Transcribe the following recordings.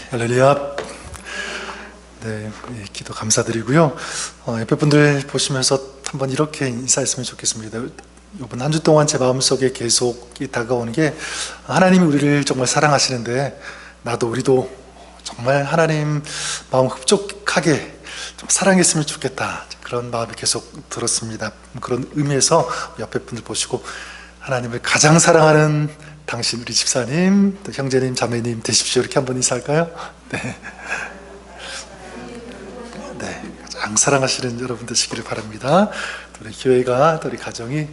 할렐루야. 네, 기도 감사드리고요. 옆에 분들 보시면서 한번 이렇게 인사했으면 좋겠습니다. 이번 한 주 동안 제 마음속에 계속 다가오는 게, 하나님이 우리를 정말 사랑하시는데 우리도 정말 하나님 마음 흡족하게 좀 사랑했으면 좋겠다, 그런 마음이 계속 들었습니다. 그런 의미에서 옆에 분들 보시고 하나님을 가장 사랑하는 당신 우리 집사님, 또 형제님, 자매님 되십시오, 이렇게 한번 인사할까요? 네. 네, 가장 사랑하시는 여러분 되시기를 바랍니다. 또 우리 교회가, 또 우리 가정이,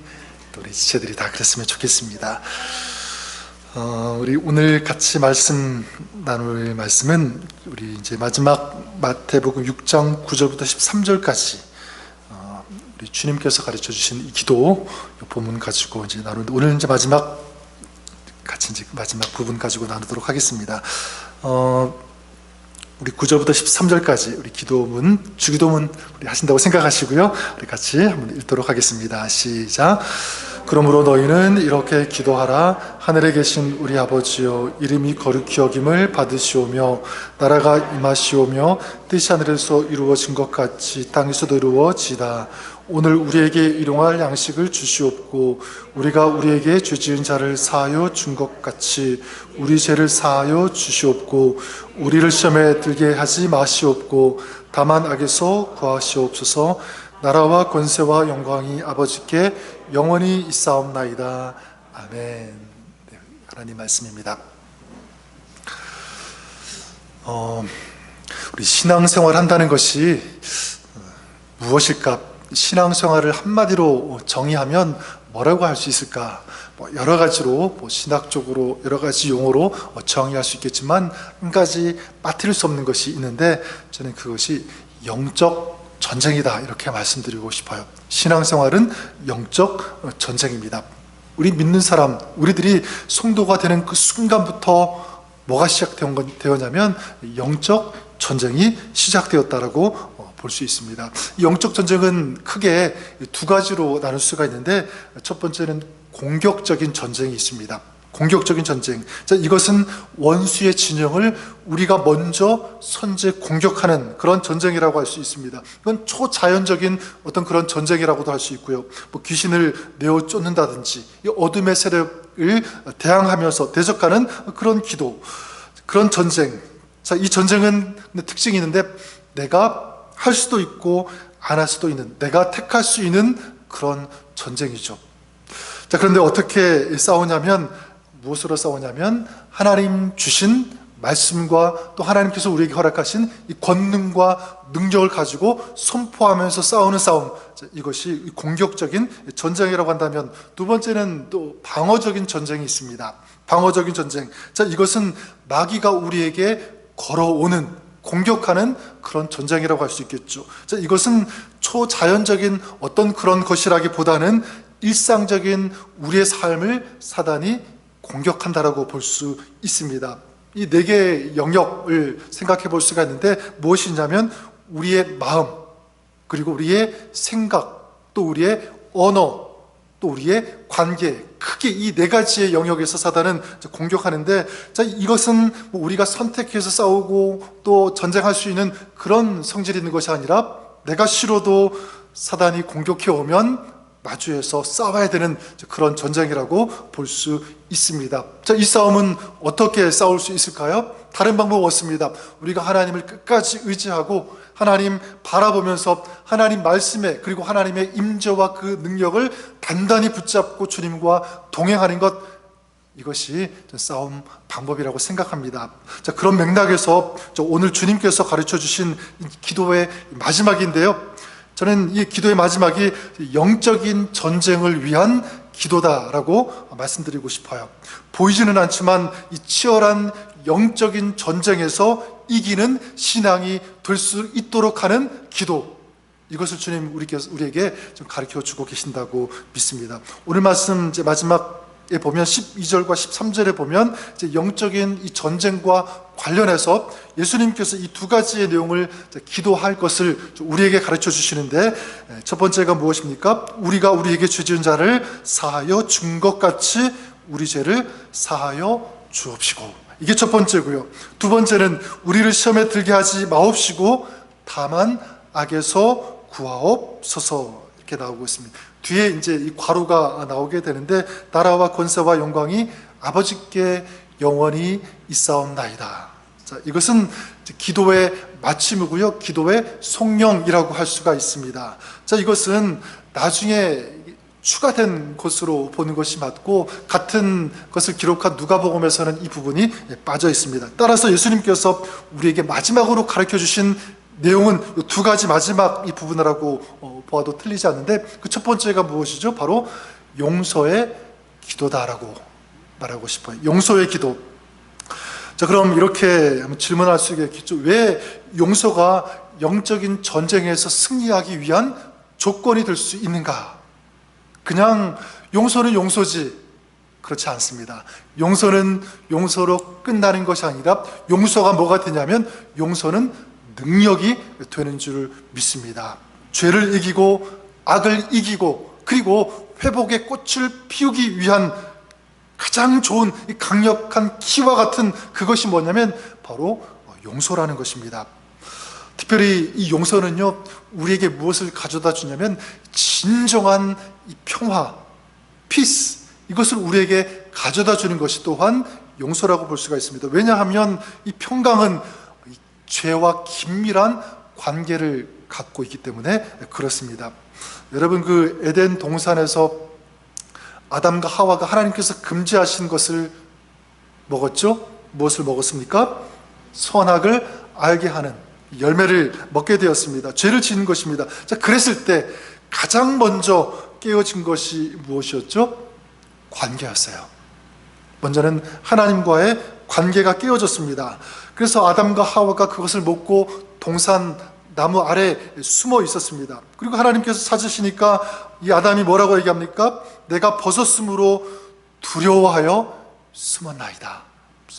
또 우리 지체들이 다 그랬으면 좋겠습니다. 우리 오늘 같이 나눌 말씀은 우리 이제 마지막 마태복음 6장 9절부터 13절까지 우리 주님께서 가르쳐 주신 이 기도, 이 본문 가지고 이제 오늘 이제 마지막 부분 가지고 나누도록 하겠습니다. 우리 9절부터 13절까지 우리 주기도문 우리 하신다고 생각하시고요. 우리 같이 한번 읽도록 하겠습니다. 시작. 그러므로 너희는 이렇게 기도하라. 하늘에 계신 우리 아버지여, 이름이 거룩히 여김을 받으시오며 나라가 임하시오며 뜻이 하늘에서 이루어진 것 같이 땅에서도 이루어지다. 오늘 우리에게 일용할 양식을 주시옵고 우리가 우리에게 죄 지은 자를 사하여 준 것 같이 우리 죄를 사하여 주시옵고 우리를 시험에 들게 하지 마시옵고 다만 악에서 구하시옵소서. 나라와 권세와 영광이 아버지께 영원히 있사옵나이다. 아멘. 네, 하나님 말씀입니다. 우리 신앙생활 한다는 것이 무엇일까? 신앙생활을 한마디로 정의하면 뭐라고 할 수 있을까? 여러 가지로 신학적으로 여러 가지 용어로 정의할 수 있겠지만 한 가지 빠뜨릴 수 없는 것이 있는데, 저는 그것이 영적 전쟁이다, 이렇게 말씀드리고 싶어요. 신앙생활은 영적 전쟁입니다. 우리 믿는 사람, 우리들이 성도가 되는 그 순간부터 뭐가 시작되었냐면 영적 전쟁이 시작되었다라고 볼 수 있습니다. 영적 전쟁은 크게 두 가지로 나눌 수가 있는데, 첫 번째는 공격적인 전쟁이 있습니다. 공격적인 전쟁. 자, 이것은 원수의 진영을 우리가 먼저 선제 공격하는 그런 전쟁이라고 할 수 있습니다. 이건 초자연적인 어떤 그런 전쟁이라고도 할 수 있고요. 귀신을 내어 쫓는다든지 이 어둠의 세력을 대항하면서 대적하는 그런 기도, 그런 전쟁. 자, 이 전쟁은 특징이 있는데, 내가 할 수도 있고 안 할 수도 있는, 내가 택할 수 있는 그런 전쟁이죠. 자, 그런데 어떻게 싸우냐면, 무엇으로 싸우냐면 하나님 주신 말씀과 또 하나님께서 우리에게 허락하신 이 권능과 능력을 가지고 선포하면서 싸우는 싸움. 자, 이것이 공격적인 전쟁이라고 한다면, 두 번째는 또 방어적인 전쟁이 있습니다. 방어적인 전쟁. 자, 이것은 마귀가 우리에게 걸어오는, 공격하는 그런 전쟁이라고 할 수 있겠죠. 자, 이것은 초자연적인 어떤 그런 것이라기보다는 일상적인 우리의 삶을 사단이 공격한다라고 볼 수 있습니다. 이 네 개의 영역을 생각해 볼 수가 있는데, 무엇이냐면 우리의 마음, 그리고 우리의 생각, 또 우리의 언어, 또 우리의 관계, 크게 이 네 가지의 영역에서 사단은 공격하는데, 자, 이것은 우리가 선택해서 싸우고 또 전쟁할 수 있는 그런 성질이 있는 것이 아니라, 내가 싫어도 사단이 공격해 오면 마주해서 싸워야 되는 그런 전쟁이라고 볼 수 있습니다. 자, 이 싸움은 어떻게 싸울 수 있을까요? 다른 방법 없습니다. 우리가 하나님을 끝까지 의지하고 하나님 바라보면서 하나님 말씀에, 그리고 하나님의 임재와 그 능력을 단단히 붙잡고 주님과 동행하는 것, 이것이 싸움 방법이라고 생각합니다. 자, 그런 맥락에서 오늘 주님께서 가르쳐 주신 기도의 마지막인데요, 저는 이 기도의 마지막이 영적인 전쟁을 위한 기도다라고 말씀드리고 싶어요. 보이지는 않지만 이 치열한 영적인 전쟁에서 이기는 신앙이 될 수 있도록 하는 기도, 이것을 주님 우리에게 좀 가르쳐 주고 계신다고 믿습니다. 오늘 말씀 이제 마지막에 보면 12절과 13절에 보면 이제 영적인 이 전쟁과 관련해서 예수님께서 이 두 가지의 내용을 기도할 것을 우리에게 가르쳐 주시는데, 첫 번째가 무엇입니까? 우리가 우리에게 죄 지은 자를 사하여 준 것 같이 우리 죄를 사하여 주옵시고. 이게 첫 번째고요. 두 번째는 우리를 시험에 들게 하지 마옵시고 다만 악에서 구하옵소서 이렇게 나오고 있습니다. 뒤에 이제 이 괄호가 나오게 되는데 나라와 권세와 영광이 아버지께 영원히 있사옵나이다. 자, 이것은 기도의 마침이고요. 기도의 성령이라고 할 수가 있습니다. 자, 이것은 나중에 추가된 것으로 보는 것이 맞고 같은 것을 기록한 누가복음에서는 이 부분이 빠져 있습니다. 따라서 예수님께서 우리에게 마지막으로 가르쳐 주신 내용은 두 가지 마지막 이 부분이라고 보아도 틀리지 않는데 그 첫 번째가 무엇이죠? 바로 용서의 기도다라고 말하고 싶어요. 용서의 기도. 자, 그럼 이렇게 한번 질문할 수 있겠죠. 왜 용서가 영적인 전쟁에서 승리하기 위한 조건이 될 수 있는가? 그냥 용서는 용서지 그렇지 않습니다. 용서는 용서로 끝나는 것이 아니라 용서가 뭐가 되냐면 용서는 능력이 되는 줄 믿습니다. 죄를 이기고 악을 이기고 그리고 회복의 꽃을 피우기 위한 가장 좋은 강력한 키와 같은 그것이 뭐냐면 바로 용서라는 것입니다. 특별히 이 용서는요 우리에게 무엇을 가져다 주냐면 진정한 이 평화, 피스, 이것을 우리에게 가져다 주는 것이 또한 용서라고 볼 수가 있습니다. 왜냐하면 이 평강은 죄와 긴밀한 관계를 갖고 있기 때문에 그렇습니다. 여러분, 그 에덴 동산에서 아담과 하와가 하나님께서 금지하신 것을 먹었죠? 무엇을 먹었습니까? 선악을 알게 하는 열매를 먹게 되었습니다. 죄를 지은 것입니다. 자, 그랬을 때 가장 먼저 깨어진 것이 무엇이었죠? 관계였어요. 먼저는 하나님과의 관계가 깨어졌습니다. 그래서 아담과 하와가 그것을 먹고 동산 나무 아래 숨어 있었습니다. 그리고 하나님께서 찾으시니까 이 아담이 뭐라고 얘기합니까? 내가 벗었으므로 두려워하여 숨었나이다.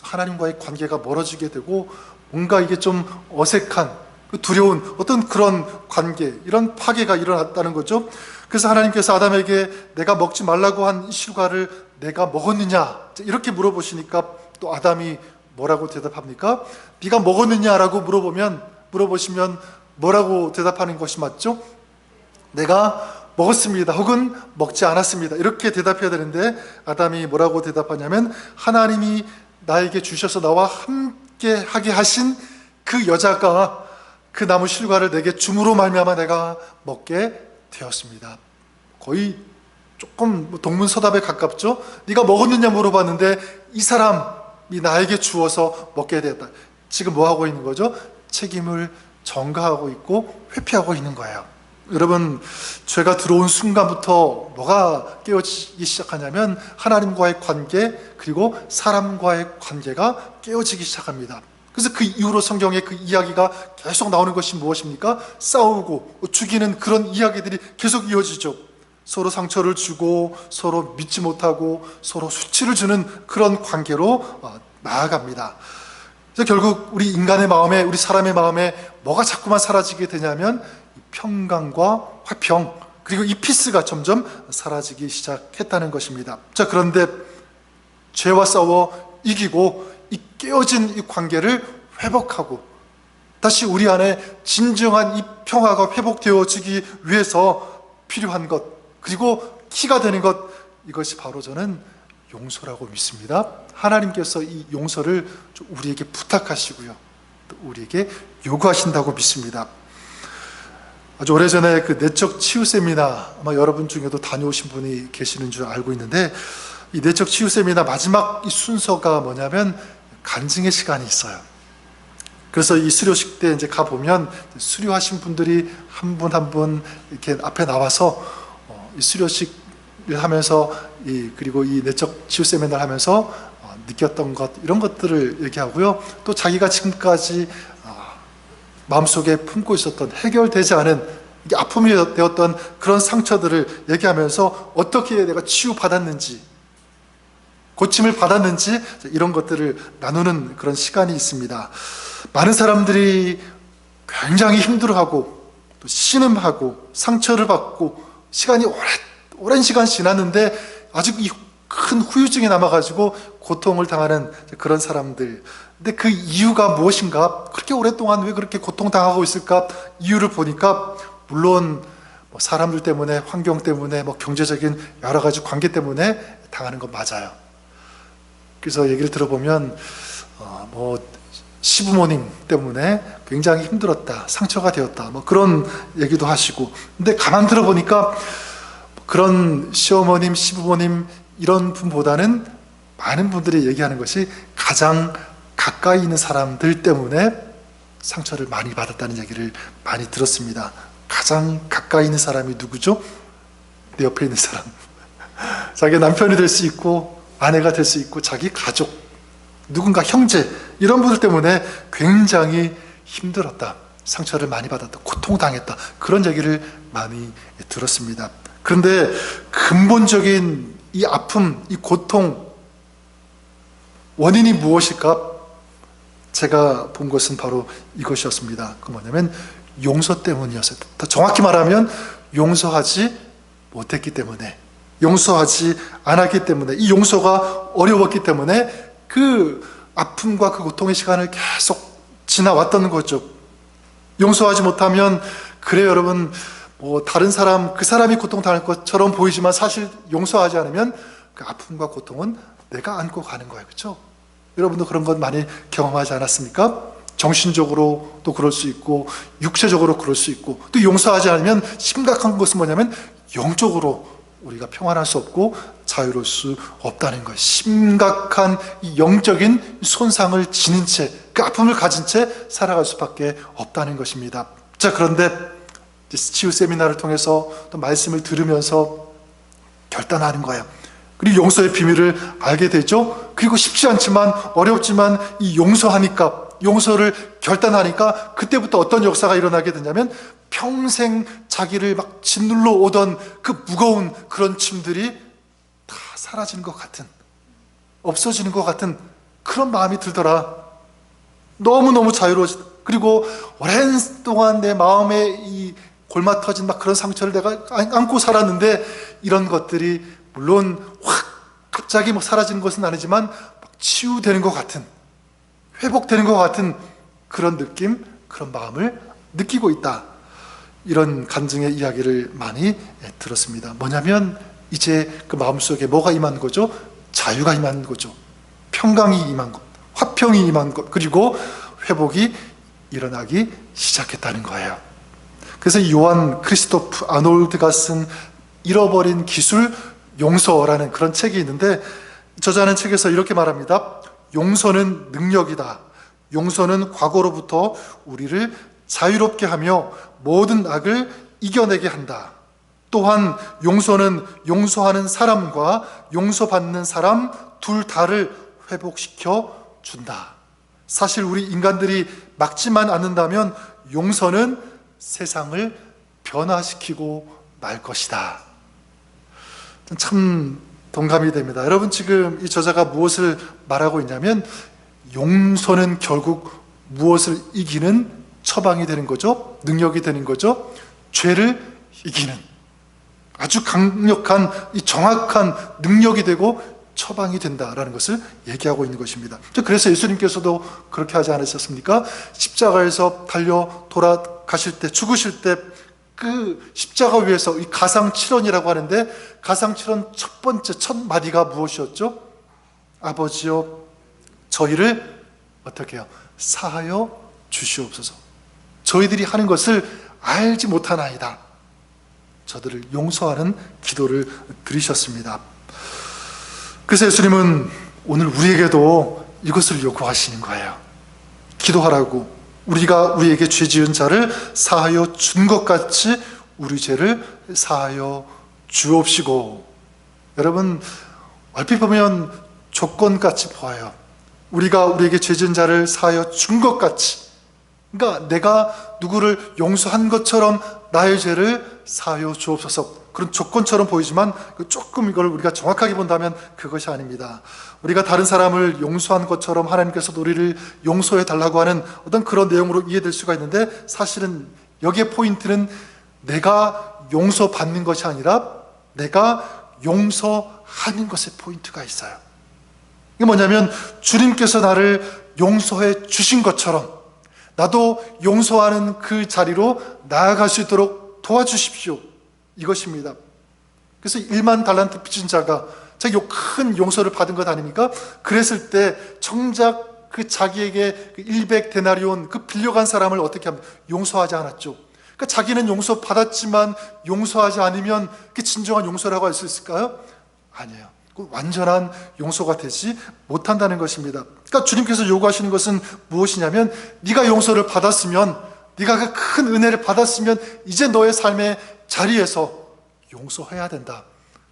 하나님과의 관계가 멀어지게 되고 뭔가 이게 좀 어색한 두려운 어떤 그런 관계, 이런 파괴가 일어났다는 거죠. 그래서 하나님께서 아담에게 내가 먹지 말라고 한 이 실과를 내가 먹었느냐 이렇게 물어보시니까 또 아담이 뭐라고 대답합니까? 네가 먹었느냐라고 물어보시면 뭐라고 대답하는 것이 맞죠? 내가 먹었습니다 혹은 먹지 않았습니다 이렇게 대답해야 되는데 아담이 뭐라고 대답하냐면 하나님이 나에게 주셔서 나와 함께 하게 하신 그 여자가 그 나무 실과를 내게 줌으로 말미암아 내가 먹게 되었습니다. 거의 조금 동문서답에 가깝죠. 네가 먹었느냐 물어봤는데 이 사람이 나에게 주어서 먹게 되었다. 지금 뭐 하고 있는 거죠? 책임을 전가하고 있고 회피하고 있는 거예요. 여러분, 죄가 들어온 순간부터 뭐가 깨어지기 시작하냐면 하나님과의 관계 그리고 사람과의 관계가 깨어지기 시작합니다. 그래서 그 이후로 성경에 그 이야기가 계속 나오는 것이 무엇입니까? 싸우고 죽이는 그런 이야기들이 계속 이어지죠. 서로 상처를 주고 서로 믿지 못하고 서로 수치를 주는 그런 관계로 나아갑니다. 그래서 결국 우리 인간의 마음에, 우리 사람의 마음에 뭐가 자꾸만 사라지게 되냐면 평강과 화평 그리고 이 피스가 점점 사라지기 시작했다는 것입니다. 자, 그런데 죄와 싸워 이기고 이 깨어진 이 관계를 회복하고 다시 우리 안에 진정한 이 평화가 회복되어지기 위해서 필요한 것 그리고 키가 되는 것, 이것이 바로 저는 용서라고 믿습니다. 하나님께서 이 용서를 우리에게 부탁하시고요 또 우리에게 요구하신다고 믿습니다. 아주 오래전에 그 내적 치유 세미나 아마 여러분 중에도 다녀오신 분이 계시는 줄 알고 있는데 이 내적 치유 세미나 마지막 이 순서가 뭐냐면 간증의 시간이 있어요. 그래서 이 수료식 때 이제 가보면 수료하신 분들이 한 분 한 분 이렇게 앞에 나와서 이 수료식을 하면서 그리고 이 내적 치유 세미나를 하면서 느꼈던 것 이런 것들을 얘기하고요. 또 자기가 지금까지 마음속에 품고 있었던 해결되지 않은 이게 아픔이 되었던 그런 상처들을 얘기하면서 어떻게 내가 치유받았는지 고침을 받았는지 이런 것들을 나누는 그런 시간이 있습니다. 많은 사람들이 굉장히 힘들어하고 또 신음하고 상처를 받고 시간이 오랜 시간 지났는데 아직 큰 후유증이 남아가지고 고통을 당하는 그런 사람들. 근데 그 이유가 무엇인가? 그렇게 오랫동안 왜 그렇게 고통당하고 있을까? 이유를 보니까 물론 뭐 사람들 때문에, 환경 때문에, 뭐 경제적인 여러 가지 관계 때문에 당하는 건 맞아요. 그래서 얘기를 들어보면 뭐 시부모님 때문에 굉장히 힘들었다, 상처가 되었다, 뭐 그런 얘기도 하시고. 근데 가만 들어보니까 그런 시어머님, 시부모님 이런 분보다는 많은 분들이 얘기하는 것이 가장 가까이 있는 사람들 때문에 상처를 많이 받았다는 얘기를 많이 들었습니다. 가장 가까이 있는 사람이 누구죠? 내 옆에 있는 사람. 자기 남편이 될 수 있고 아내가 될 수 있고 자기 가족, 누군가 형제, 이런 분들 때문에 굉장히 힘들었다, 상처를 많이 받았다, 고통당했다, 그런 얘기를 많이 들었습니다. 그런데 근본적인 이 아픔, 이 고통, 원인이 무엇일까? 제가 본 것은 바로 이것이었습니다. 그 뭐냐면 용서 때문이었어요. 더 정확히 말하면 용서하지 못했기 때문에, 용서하지 않았기 때문에, 이 용서가 어려웠기 때문에 그 아픔과 그 고통의 시간을 계속 지나왔던 거죠. 용서하지 못하면, 그래요 여러분, 뭐 다른 사람, 그 사람이 고통당할 것처럼 보이지만 사실 용서하지 않으면 그 아픔과 고통은 내가 안고 가는 거예요. 그렇죠? 여러분도 그런 건 많이 경험하지 않았습니까? 정신적으로도 그럴 수 있고 육체적으로 그럴 수 있고, 또 용서하지 않으면 심각한 것은 뭐냐면 영적으로 우리가 평안할 수 없고 자유로울 수 없다는 거예요. 심각한 이 영적인 손상을 지닌 채, 그 아픔을 가진 채 살아갈 수밖에 없다는 것입니다. 자, 그런데 치유 세미나를 통해서 또 말씀을 들으면서 결단하는 거예요. 그리고 용서의 비밀을 알게 되죠. 그리고 쉽지 않지만, 어렵지만 이 용서하니까, 용서를 결단하니까 그때부터 어떤 역사가 일어나게 되냐면 평생 자기를 막 짓눌러 오던 그 무거운 그런 짐들이 다 사라지는 것 같은, 없어지는 것 같은 그런 마음이 들더라. 너무너무 자유로워지. 그리고 오랜 동안 내 마음에 이 골마 터진 막 그런 상처를 내가 안고 살았는데, 이런 것들이 물론 확 갑자기 뭐 사라지는 것은 아니지만 막 치유되는 것 같은, 회복되는 것 같은 그런 느낌, 그런 마음을 느끼고 있다. 이런 간증의 이야기를 많이 들었습니다. 뭐냐면 이제 그 마음속에 뭐가 임한 거죠? 자유가 임한 거죠. 평강이 임한 것, 화평이 임한 것, 그리고 회복이 일어나기 시작했다는 거예요. 그래서 요한 크리스토프 아놀드가 쓴 잃어버린 기술 용서라는 그런 책이 있는데, 저자는 책에서 이렇게 말합니다. 용서는 능력이다. 용서는 과거로부터 우리를 자유롭게 하며 모든 악을 이겨내게 한다. 또한 용서는 용서하는 사람과 용서받는 사람 둘 다를 회복시켜 준다. 사실 우리 인간들이 막지만 않는다면 용서는 세상을 변화시키고 말 것이다. 참 동감이 됩니다. 여러분, 지금 이 저자가 무엇을 말하고 있냐면 용서는 결국 무엇을 이기는 처방이 되는 거죠. 능력이 되는 거죠. 죄를 이기는 아주 강력한, 이 정확한 능력이 되고 처방이 된다라는 것을 얘기하고 있는 것입니다. 그래서 예수님께서도 그렇게 하지 않으셨습니까? 십자가에서 달려 돌아가실 때, 죽으실 때 그 십자가 위에서 이 가상칠언이라고 하는데, 가상칠언 첫 번째, 첫 마디가 무엇이었죠? 아버지여, 저희를 어떻게 해요? 사하여 주시옵소서. 저희들이 하는 것을 알지 못하나이다. 저들을 용서하는 기도를 드리셨습니다. 그래서 예수님은 오늘 우리에게도 이것을 요구하시는 거예요. 기도하라고. 우리가 우리에게 죄 지은 자를 사하여 준 것 같이 우리 죄를 사하여 주옵시고. 여러분, 얼핏 보면 조건같이 보아요. 우리가 우리에게 죄 지은 자를 사하여 준 것 같이, 그러니까 내가 누구를 용서한 것처럼 나의 죄를 사하여 주옵소서, 그런 조건처럼 보이지만 조금 이걸 우리가 정확하게 본다면 그것이 아닙니다. 우리가 다른 사람을 용서한 것처럼 하나님께서도 우리를 용서해 달라고 하는 어떤 그런 내용으로 이해될 수가 있는데, 사실은 여기에 포인트는 내가 용서받는 것이 아니라 내가 용서하는 것에 포인트가 있어요. 이게 뭐냐면 주님께서 나를 용서해 주신 것처럼 나도 용서하는 그 자리로 나아갈 수 있도록 도와주십시오. 이것입니다. 그래서 1만 달란트 빚진 자가 자기 큰 용서를 받은 것 아닙니까? 그랬을 때 정작 그 자기에게 100데나리온 그 빌려간 사람을 어떻게 합니까? 용서하지 않았죠. 그러니까 자기는 용서 받았지만 용서하지 않으면 그게 진정한 용서라고 할 수 있을까요? 아니에요. 완전한 용서가 되지 못한다는 것입니다. 그러니까 주님께서 요구하시는 것은 무엇이냐면 네가 용서를 받았으면, 네가 그 큰 은혜를 받았으면 이제 너의 삶의 자리에서 용서해야 된다.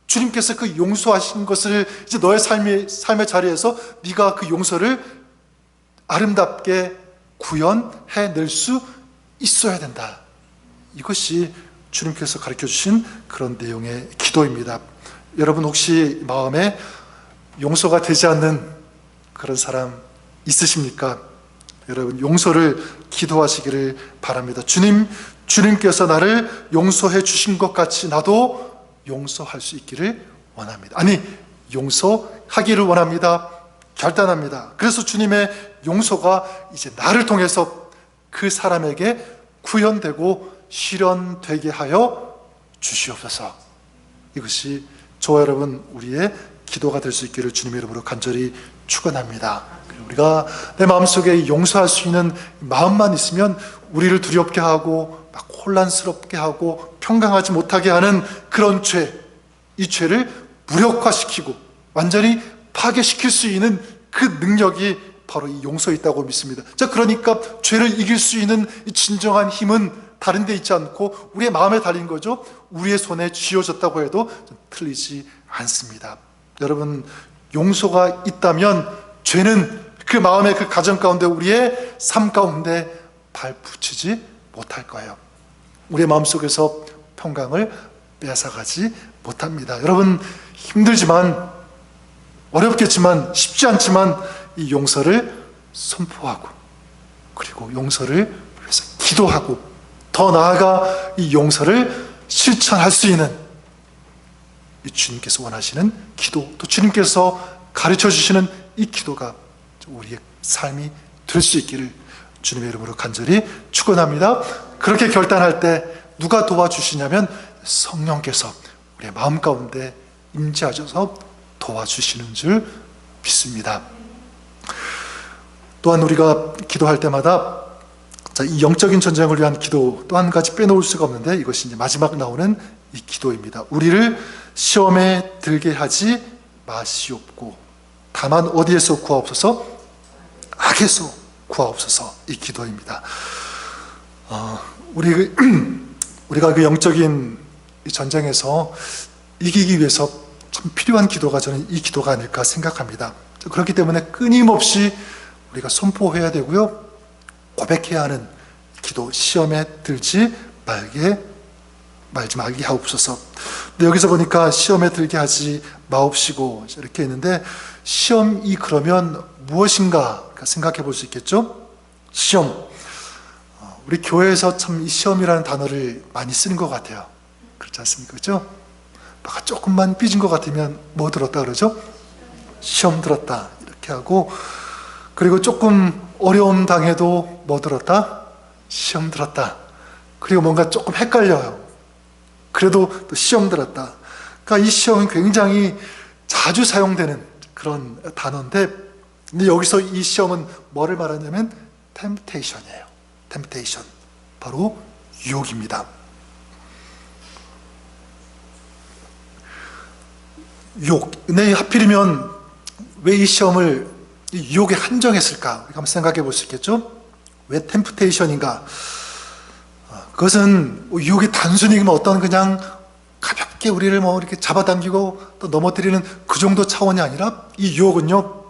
주님께서 그 용서하신 것을 이제 너의 삶의 자리에서 네가 그 용서를 아름답게 구현해낼 수 있어야 된다. 이것이 주님께서 가르쳐 주신 그런 내용의 기도입니다. 여러분 혹시 마음에 용서가 되지 않는 그런 사람 있으십니까? 여러분 용서를 기도하시기를 바랍니다. 주님께서 나를 용서해 주신 것 같이 나도 용서할 수 있기를 원합니다. 아니, 용서하기를 원합니다. 결단합니다. 그래서 주님의 용서가 이제 나를 통해서 그 사람에게 구현되고 실현되게 하여 주시옵소서. 이것이 저와 여러분 우리의 기도가 될 수 있기를 주님의 이름으로 간절히 축원합니다. 우리가 내 마음속에 용서할 수 있는 마음만 있으면 우리를 두렵게 하고 막 혼란스럽게 하고 평강하지 못하게 하는 그런 죄, 이 죄를 무력화시키고 완전히 파괴시킬 수 있는 그 능력이 바로 이 용서에 있다고 믿습니다. 자, 그러니까 죄를 이길 수 있는 이 진정한 힘은 다른 데 있지 않고 우리의 마음에 달린 거죠. 우리의 손에 쥐어졌다고 해도 틀리지 않습니다. 여러분, 용서가 있다면 죄는 그 마음의 그 가정 가운데 우리의 삶 가운데 발붙이지 못할 거예요. 우리의 마음속에서 평강을 빼앗아가지 못합니다. 여러분, 힘들지만 어렵겠지만 쉽지 않지만 이 용서를 선포하고 그리고 용서를 위해서 기도하고 더 나아가 이 용서를 실천할 수 있는 이 주님께서 원하시는 기도, 또 주님께서 가르쳐 주시는 이 기도가 우리의 삶이 될 수 있기를 주님의 이름으로 간절히 축원합니다. 그렇게 결단할 때 누가 도와주시냐면 성령께서 우리의 마음 가운데 임재하셔서 도와주시는 줄 믿습니다. 또한 우리가 기도할 때마다 이 영적인 전쟁을 위한 기도 또 한 가지 빼놓을 수가 없는데 이것이 이제 마지막 나오는 이 기도입니다. 우리를 시험에 들게 하지 마시옵고 다만 어디에서 구하옵소서? 악에서 구하옵소서. 이 기도입니다. 우리가 그 영적인 이 전쟁에서 이기기 위해서 참 필요한 기도가 저는 이 기도가 아닐까 생각합니다. 그렇기 때문에 끊임없이 우리가 선포해야 되고요, 고백해야 하는 기도, 시험에 들지 말지 말게 하옵소서. 근데 여기서 보니까 시험에 들게 하지 마옵시고 이렇게 있는데 시험이 그러면 무엇인가 생각해 볼 수 있겠죠? 시험. 우리 교회에서 참 이 시험이라는 단어를 많이 쓰는 것 같아요. 그렇지 않습니까? 그렇죠? 막 조금만 삐진 것 같으면 뭐 들었다 그러죠? 시험 들었다 이렇게 하고, 그리고 조금 어려움 당해도 뭐 들었다? 시험 들었다. 그리고 뭔가 조금 헷갈려요. 그래도 또 시험 들었다. 그러니까 이 시험은 굉장히 자주 사용되는 그런 단어인데, 근데 여기서 이 시험은 뭐를 말하냐면 템테이션이에요. 템테이션. 바로 유혹입니다. 유혹. 근데 하필이면 왜 이 시험을 유혹에 한정했을까? 우리가 한번 생각해 볼 수 있겠죠? 왜 템프테이션인가? 그것은 유혹이 단순히 어떤 그냥 가볍게 우리를 이렇게 잡아당기고 또 넘어뜨리는 그 정도 차원이 아니라 이 유혹은요,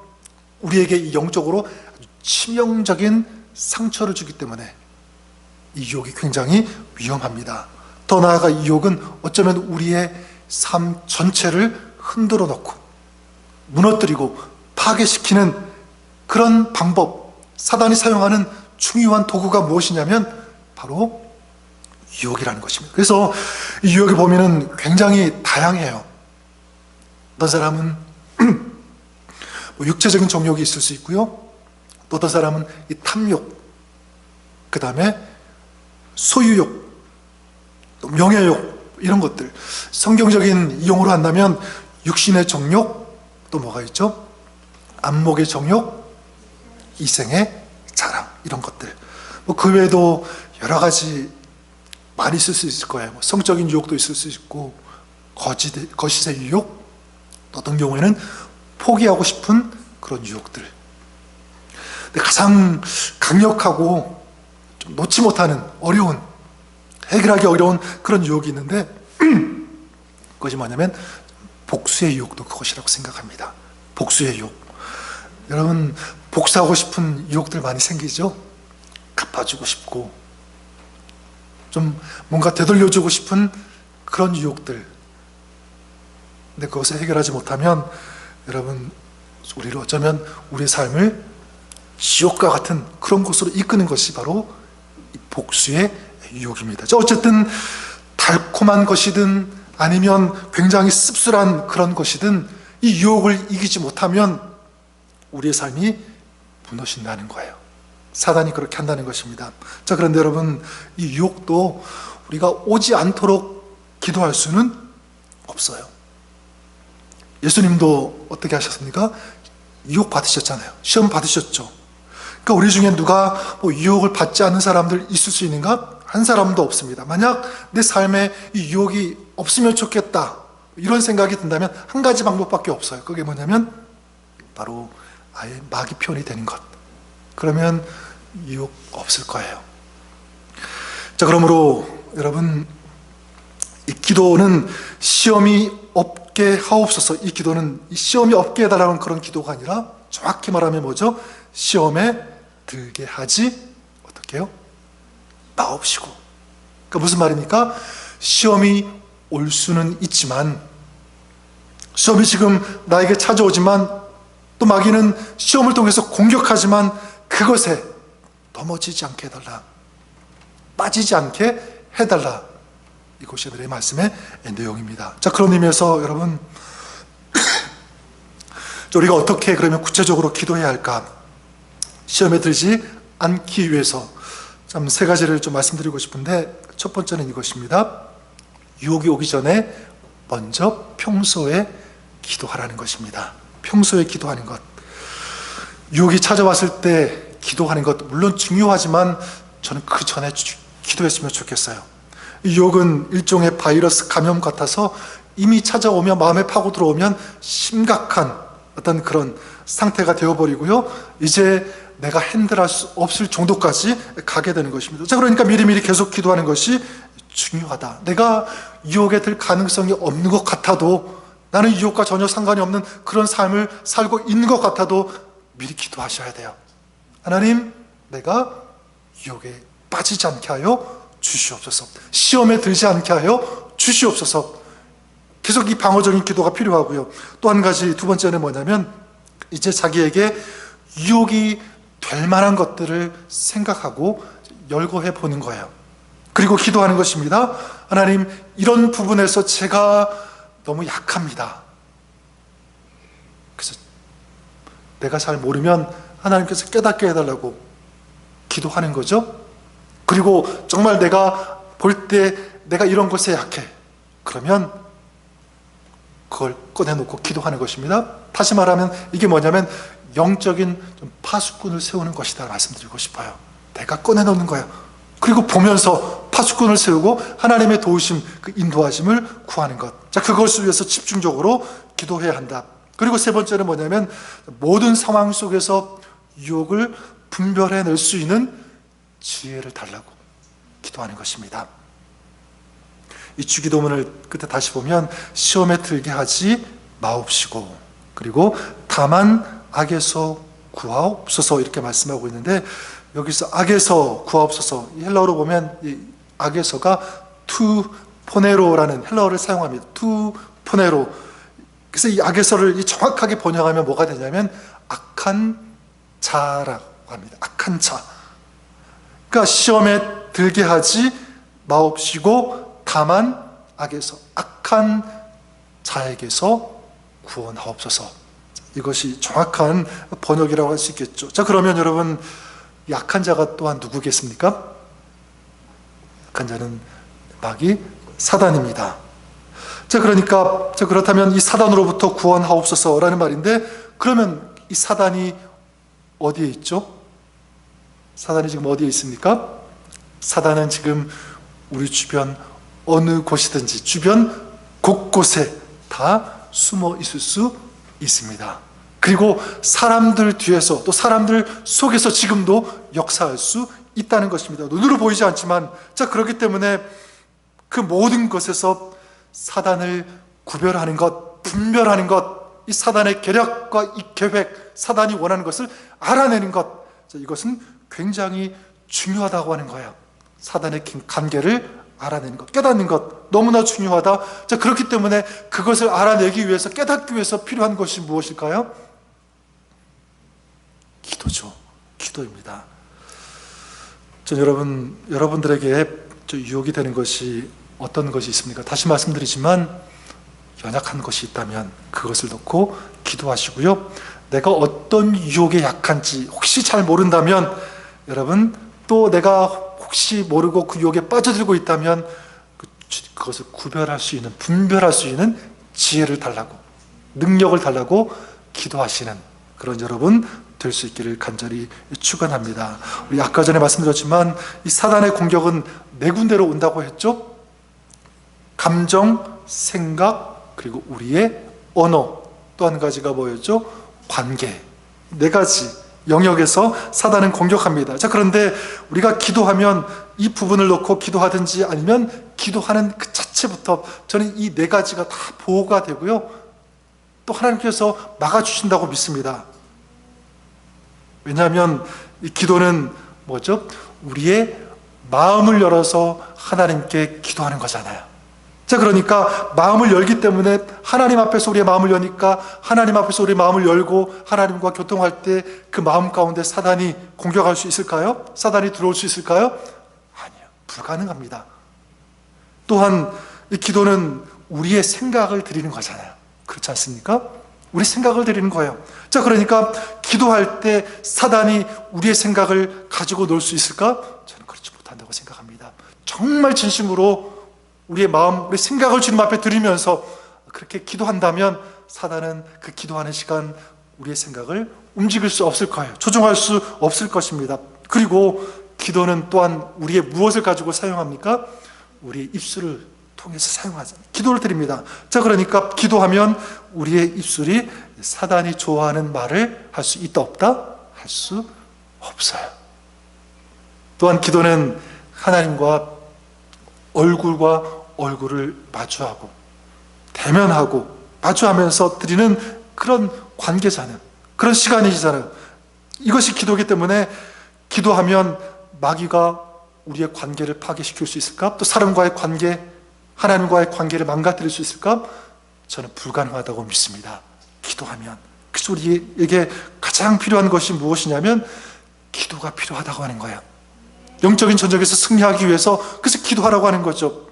우리에게 영적으로 아주 치명적인 상처를 주기 때문에 이 유혹이 굉장히 위험합니다. 더 나아가 이 유혹은 어쩌면 우리의 삶 전체를 흔들어 놓고 무너뜨리고 파괴시키는 그런 방법, 사단이 사용하는 중요한 도구가 무엇이냐면 바로 유혹이라는 것입니다. 그래서 이 유혹을 보면은 굉장히 다양해요. 어떤 사람은 뭐 육체적인 정욕이 있을 수 있고요. 또 어떤 사람은 이 탐욕, 그 다음에 소유욕, 또 명예욕, 이런 것들. 성경적인 용어로 한다면 육신의 정욕, 또 뭐가 있죠? 안목의 정욕, 이생의 자랑, 이런 것들. 뭐 그 외에도 여러 가지 많이 있을 수 있을 거예요. 뭐 성적인 유혹도 있을 수 있고, 거짓의 유혹, 또 어떤 경우에는 포기하고 싶은 그런 유혹들. 근데 가장 강력하고 좀 놓지 못하는 어려운, 해결하기 어려운 그런 유혹이 있는데 그것이 뭐냐면 복수의 유혹도 그것이라고 생각합니다. 복수의 유혹. 여러분, 복수하고 싶은 유혹들 많이 생기죠? 갚아주고 싶고 좀 뭔가 되돌려주고 싶은 그런 유혹들. 근데 그것을 해결하지 못하면 여러분, 우리를 어쩌면 우리의 삶을 지옥과 같은 그런 곳으로 이끄는 것이 바로 이 복수의 유혹입니다. 어쨌든 달콤한 것이든 아니면 굉장히 씁쓸한 그런 것이든 이 유혹을 이기지 못하면 우리의 삶이 무너진다는 거예요. 사단이 그렇게 한다는 것입니다. 자, 그런데 여러분, 이 유혹도 우리가 오지 않도록 기도할 수는 없어요. 예수님도 어떻게 하셨습니까? 유혹 받으셨잖아요. 시험 받으셨죠. 그러니까 우리 중에 누가 뭐 유혹을 받지 않는 사람들 있을 수 있는가? 한 사람도 없습니다. 만약 내 삶에 이 유혹이 없으면 좋겠다, 이런 생각이 든다면 한 가지 방법밖에 없어요. 그게 뭐냐면 바로 아예 마귀 편이 되는 것. 그러면 유혹 없을 거예요. 자, 그러므로 여러분, 이 기도는 시험이 없게 하옵소서. 이 기도는 이 시험이 없게 해달라는 그런 기도가 아니라 정확히 말하면 뭐죠? 시험에 들게 하지 어떻게 해요? 마옵시고. 그러니까 무슨 말입니까? 시험이 올 수는 있지만, 시험이 지금 나에게 찾아오지만, 또 마귀는 시험을 통해서 공격하지만 그것에 넘어지지 않게 해달라, 빠지지 않게 해달라. 이것이 오늘의 말씀의 내용입니다. 자, 그런 의미에서 여러분, 우리가 어떻게 그러면 구체적으로 기도해야 할까? 시험에 들지 않기 위해서 참 세 가지를 좀 말씀드리고 싶은데, 첫 번째는 이것입니다. 유혹이 오기 전에 먼저 평소에 기도하라는 것입니다. 평소에 기도하는 것. 유혹이 찾아왔을 때 기도하는 것 물론 중요하지만 저는 그 전에 기도했으면 좋겠어요. 이 유혹은 일종의 바이러스 감염 같아서 이미 찾아오면, 마음에 파고 들어오면 심각한 어떤 그런 상태가 되어버리고요, 이제 내가 핸들할 수 없을 정도까지 가게 되는 것입니다. 자, 그러니까 미리미리 계속 기도하는 것이 중요하다. 내가 유혹에 들 가능성이 없는 것 같아도, 나는 유혹과 전혀 상관이 없는 그런 삶을 살고 있는 것 같아도 미리 기도하셔야 돼요. 하나님, 내가 유혹에 빠지지 않게 하여 주시옵소서. 시험에 들지 않게 하여 주시옵소서. 계속 이 방어적인 기도가 필요하고요. 또 한 가지, 두 번째는 뭐냐면 이제 자기에게 유혹이 될 만한 것들을 생각하고 열거해 보는 거예요. 그리고 기도하는 것입니다. 하나님, 이런 부분에서 제가 너무 약합니다. 그래서 내가 잘 모르면 하나님께서 깨닫게 해달라고 기도하는 거죠. 그리고 정말 내가 볼 때 내가 이런 것에 약해. 그러면 그걸 꺼내놓고 기도하는 것입니다. 다시 말하면 이게 뭐냐면 영적인 좀 파수꾼을 세우는 것이다 말씀드리고 싶어요. 내가 꺼내놓는 거예요. 그리고 보면서 파수꾼을 세우고 하나님의 도우심, 그 인도하심을 구하는 것. 자, 그것을 위해서 집중적으로 기도해야 한다. 그리고 세 번째는 뭐냐면 모든 상황 속에서 유혹을 분별해낼 수 있는 지혜를 달라고 기도하는 것입니다. 이 주기도문을 끝에 다시 보면 시험에 들게 하지 마옵시고, 그리고 다만 악에서 구하옵소서, 이렇게 말씀하고 있는데, 여기서 악에서 구하옵소서, 이 헬라어로 보면 이 악에서가 투 포네로라는 헬라어를 사용합니다. 투 포네로. 그래서 이 악에서를 정확하게 번역하면 뭐가 되냐면 악한 자라고 합니다. 악한 자. 그러니까 시험에 들게 하지 마옵시고 다만 악에서, 악한 자에게서 구원하옵소서. 이것이 정확한 번역이라고 할 수 있겠죠. 자, 그러면 여러분, 약한 자가 또한 누구겠습니까? 약한 자는 마귀 사단입니다. 자, 그렇다면 이 사단으로부터 구원하옵소서라는 말인데, 그러면 이 사단이 어디에 있죠? 사단이 지금 어디에 있습니까? 사단은 지금 우리 주변 어느 곳이든지 주변 곳곳에 다 숨어 있을 수 있습니다. 그리고 사람들 뒤에서 또 사람들 속에서 지금도 역사할 수 있다는 것입니다. 눈으로 보이지 않지만, 자, 그렇기 때문에 그 모든 것에서 사단을 구별하는 것, 분별하는 것, 이 사단의 계략과 이 계획, 사단이 원하는 것을 알아내는 것, 자, 이것은 굉장히 중요하다고 하는 거예요. 사단의 관계를 알아내는 것, 깨닫는 것, 너무나 중요하다. 자, 그렇기 때문에 그것을 알아내기 위해서, 깨닫기 위해서 필요한 것이 무엇일까요? 기도죠. 기도입니다. 전 여러분들에게 유혹이 되는 것이 어떤 것이 있습니까? 다시 말씀드리지만, 연약한 것이 있다면 그것을 놓고 기도하시고요. 내가 어떤 유혹에 약한지 혹시 잘 모른다면, 여러분, 또 내가 혹시 모르고 그 유혹에 빠져들고 있다면 그것을 구별할 수 있는, 분별할 수 있는 지혜를 달라고, 능력을 달라고 기도하시는 그런 여러분 될 수 있기를 간절히 축원합니다. 우리 아까 전에 말씀드렸지만 이 사단의 공격은 네 군데로 온다고 했죠. 감정, 생각, 그리고 우리의 언어, 또 한 가지가 뭐였죠? 관계. 네 가지 영역에서 사단은 공격합니다. 자, 그런데 우리가 기도하면 이 부분을 놓고 기도하든지 아니면 기도하는 그 자체부터 저는 이 네 가지가 다 보호가 되고요, 또 하나님께서 막아주신다고 믿습니다. 왜냐하면 이 기도는 뭐죠? 우리의 마음을 열어서 하나님께 기도하는 거잖아요. 자, 그러니까 마음을 열기 때문에 하나님 앞에서 우리의 마음을 여니까 하나님 앞에서 우리의 마음을 열고 하나님과 교통할 때 그 마음 가운데 사단이 공격할 수 있을까요? 사단이 들어올 수 있을까요? 아니요, 불가능합니다. 또한 이 기도는 우리의 생각을 드리는 거잖아요. 그렇지 않습니까? 우리 생각을 드리는 거예요. 자, 그러니까 기도할 때 사단이 우리의 생각을 가지고 놀 수 있을까? 저는 그렇지 못한다고 생각합니다. 정말 진심으로 우리의 마음, 우리 생각을 주님 앞에 드리면서 그렇게 기도한다면 사단은 그 기도하는 시간 우리의 생각을 움직일 수 없을 거예요. 조종할 수 없을 것입니다. 그리고 기도는 또한 우리의 무엇을 가지고 사용합니까? 우리의 입술을 통해서 사용하죠. 기도를 드립니다. 자, 그러니까 기도하면 우리의 입술이 사단이 좋아하는 말을 할 수 있다 없다? 할 수 없어요. 또한 기도는 하나님과 얼굴과 얼굴을 마주하고 대면하고 마주하면서 드리는 그런 관계잖아요. 그런 시간이잖아요. 이것이 기도이기 때문에 기도하면 마귀가 우리의 관계를 파괴시킬 수 있을까? 또 사람과의 관계, 하나님과의 관계를 망가뜨릴 수 있을까? 저는 불가능하다고 믿습니다. 기도하면. 그래서 우리에게 가장 필요한 것이 무엇이냐면 기도가 필요하다고 하는 거예요. 영적인 전쟁에서 승리하기 위해서 그래서 기도하라고 하는 거죠.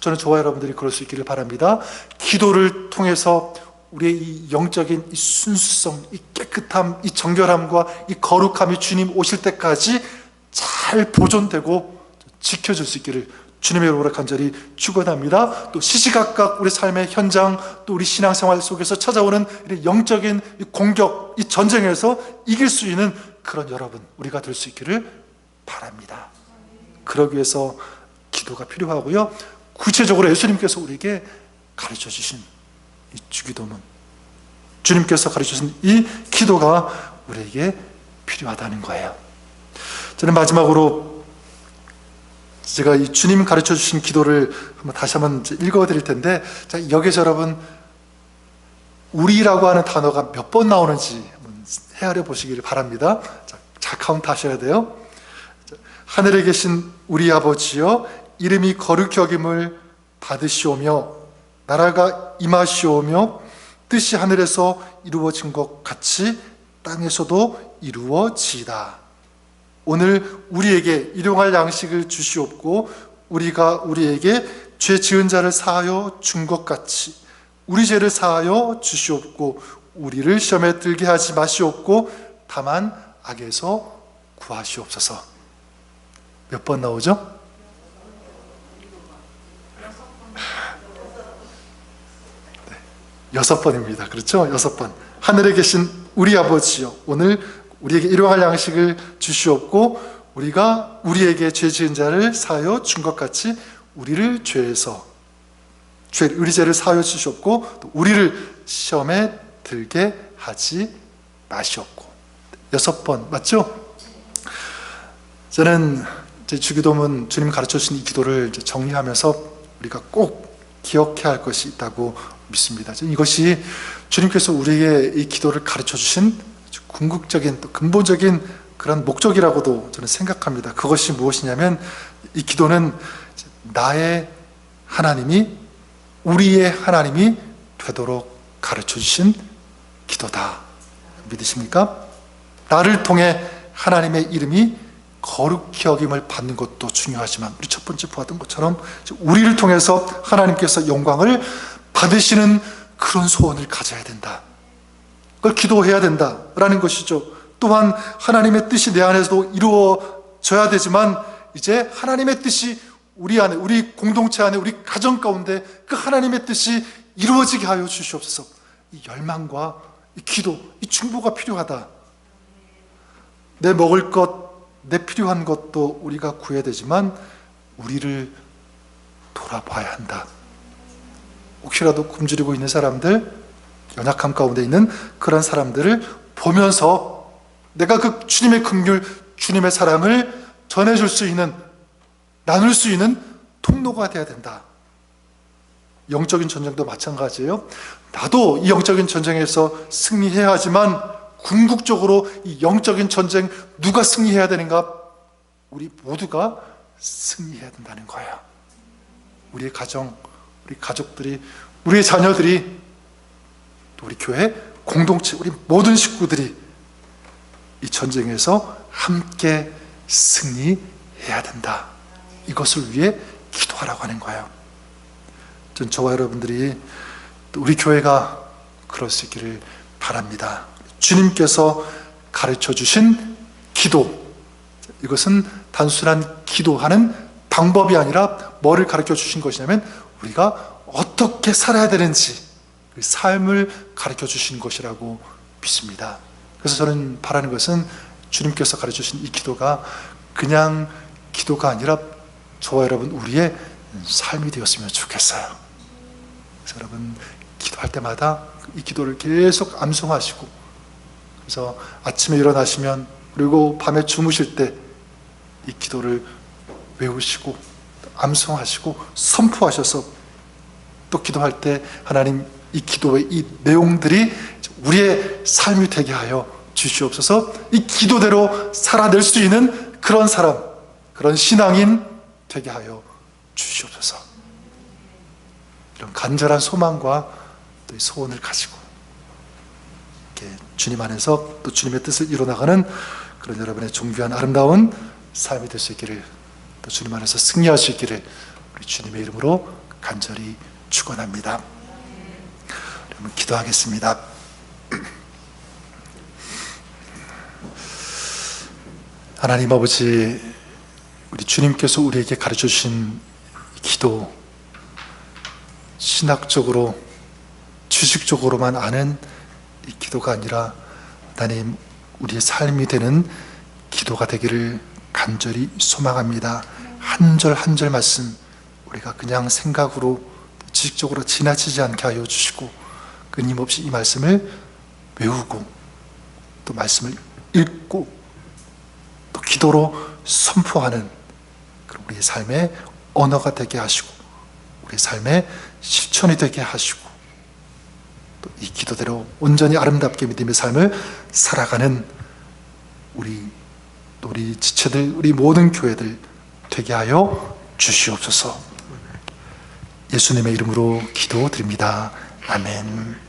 저는 저와 여러분들이 그럴 수 있기를 바랍니다. 기도를 통해서 우리의 이 영적인 이 순수성, 이 깨끗함, 이 정결함과 이 거룩함이 주님 오실 때까지 잘 보존되고 지켜줄 수 있기를 주님의 이름으로 간절히 축원합니다. 또 시시각각 우리 삶의 현장, 또 우리 신앙생활 속에서 찾아오는 영적인 이 공격, 이 전쟁에서 이길 수 있는 그런 여러분, 우리가 될 수 있기를 바랍니다. 그러기 위해서 기도가 필요하고요, 구체적으로 예수님께서 우리에게 가르쳐 주신 이 주기도문, 주님께서 가르쳐 주신 이 기도가 우리에게 필요하다는 거예요. 저는 마지막으로 제가 이 주님 가르쳐 주신 기도를 다시 한번 읽어 드릴 텐데, 자, 여기서 여러분 우리라고 하는 단어가 몇 번 나오는지 한번 헤아려 보시기를 바랍니다. 자, 잘 카운트 하셔야 돼요. 하늘에 계신 우리 아버지여, 이름이 거룩히 여김을 받으시오며 나라가 임하시오며 뜻이 하늘에서 이루어진 것 같이 땅에서도 이루어지이다. 오늘 우리에게 일용할 양식을 주시옵고 우리가 우리에게 죄 지은 자를 사하여 준 것 같이 우리 죄를 사하여 주시옵고 우리를 시험에 들게 하지 마시옵고 다만 악에서 구하시옵소서. 몇 번 나오죠? 네, 6번입니다. 그렇죠? 6번. 하늘에 계신 우리 아버지여, 오늘 우리에게 일용할 양식을 주시옵고 우리가 우리에게 죄 지은 자를 사하여 준 것 같이 우리 죄를 사하여 주시옵고 또 우리를 시험에 들게 하지 마시옵고. 6번 맞죠? 저는 제 주기도문 주님 가르쳐 주신 이 기도를 이제 정리하면서 우리가 꼭 기억해야 할 것이 있다고 믿습니다. 이것이 주님께서 우리에게 이 기도를 가르쳐 주신 궁극적인 또 근본적인 그런 목적이라고도 저는 생각합니다. 그것이 무엇이냐면 이 기도는 나의 하나님이 우리의 하나님이 되도록 가르쳐 주신 기도다. 믿으십니까? 나를 통해 하나님의 이름이 거룩히 여김을 받는 것도 중요하지만 우리 첫 번째 보았던 것처럼 우리를 통해서 하나님께서 영광을 받으시는 그런 소원을 가져야 된다. 그걸 기도해야 된다라는 것이죠. 또한 하나님의 뜻이 내 안에서도 이루어져야 되지만 이제 하나님의 뜻이 우리 안에, 우리 공동체 안에, 우리 가정 가운데 그 하나님의 뜻이 이루어지게 하여 주시옵소서. 이 열망과 이 기도, 이 중보가 필요하다. 내 먹을 것, 내 필요한 것도 우리가 구해야 되지만 우리를 돌아봐야 한다. 혹시라도 굶주리고 있는 사람들, 연약함 가운데 있는 그런 사람들을 보면서 내가 그 주님의 긍휼, 주님의 사랑을 전해줄 수 있는, 나눌 수 있는 통로가 되어야 된다. 영적인 전쟁도 마찬가지예요. 나도 이 영적인 전쟁에서 승리해야 하지만 궁극적으로 이 영적인 전쟁 누가 승리해야 되는가? 우리 모두가 승리해야 된다는 거예요. 우리의 가정, 우리 가족들이, 우리의 자녀들이, 또 우리 교회 공동체, 우리 모든 식구들이 이 전쟁에서 함께 승리해야 된다. 이것을 위해 기도하라고 하는 거예요. 전 저와 여러분들이 또 우리 교회가 그럴 수 있기를 바랍니다. 주님께서 가르쳐 주신 기도, 이것은 단순한 기도하는 방법이 아니라 뭐를 가르쳐 주신 것이냐면 우리가 어떻게 살아야 되는지 그 삶을 가르쳐 주신 것이라고 믿습니다. 그래서 저는 바라는 것은 주님께서 가르쳐 주신 이 기도가 그냥 기도가 아니라 저와 여러분 우리의 삶이 되었으면 좋겠어요. 그래서 여러분 기도할 때마다 이 기도를 계속 암송하시고, 그래서 아침에 일어나시면 그리고 밤에 주무실 때 이 기도를 외우시고 암송하시고 선포하셔서 또 기도할 때 하나님 이 기도의 이 내용들이 우리의 삶이 되게 하여 주시옵소서. 이 기도대로 살아낼 수 있는 그런 사람, 그런 신앙인 되게 하여 주시옵소서. 이런 간절한 소망과 또 소원을 가지고 이렇게 주님 안에서 또 주님의 뜻을 이뤄나가는 그런 여러분의 존귀한 아름다운 삶이 될 수 있기를, 또 주님 안에서 승리할 수 있기를 우리 주님의 이름으로 간절히 축원합니다. 여러분 기도하겠습니다. 하나님 아버지, 우리 주님께서 우리에게 가르쳐 주신 기도, 신학적으로 주식적으로만 아는 이 기도가 아니라 하나님 우리의 삶이 되는 기도가 되기를 간절히 소망합니다. 한 절 한 절 말씀 우리가 그냥 생각으로 지식적으로 지나치지 않게 하여 주시고 끊임없이 이 말씀을 외우고 또 말씀을 읽고 또 기도로 선포하는 그런 우리의 삶의 언어가 되게 하시고 우리의 삶의 실천이 되게 하시고 또 이 기도대로 온전히 아름답게 믿음의 삶을 살아가는 우리 지체들, 우리 모든 교회들 되게 하여 주시옵소서. 예수님의 이름으로 기도드립니다. 아멘.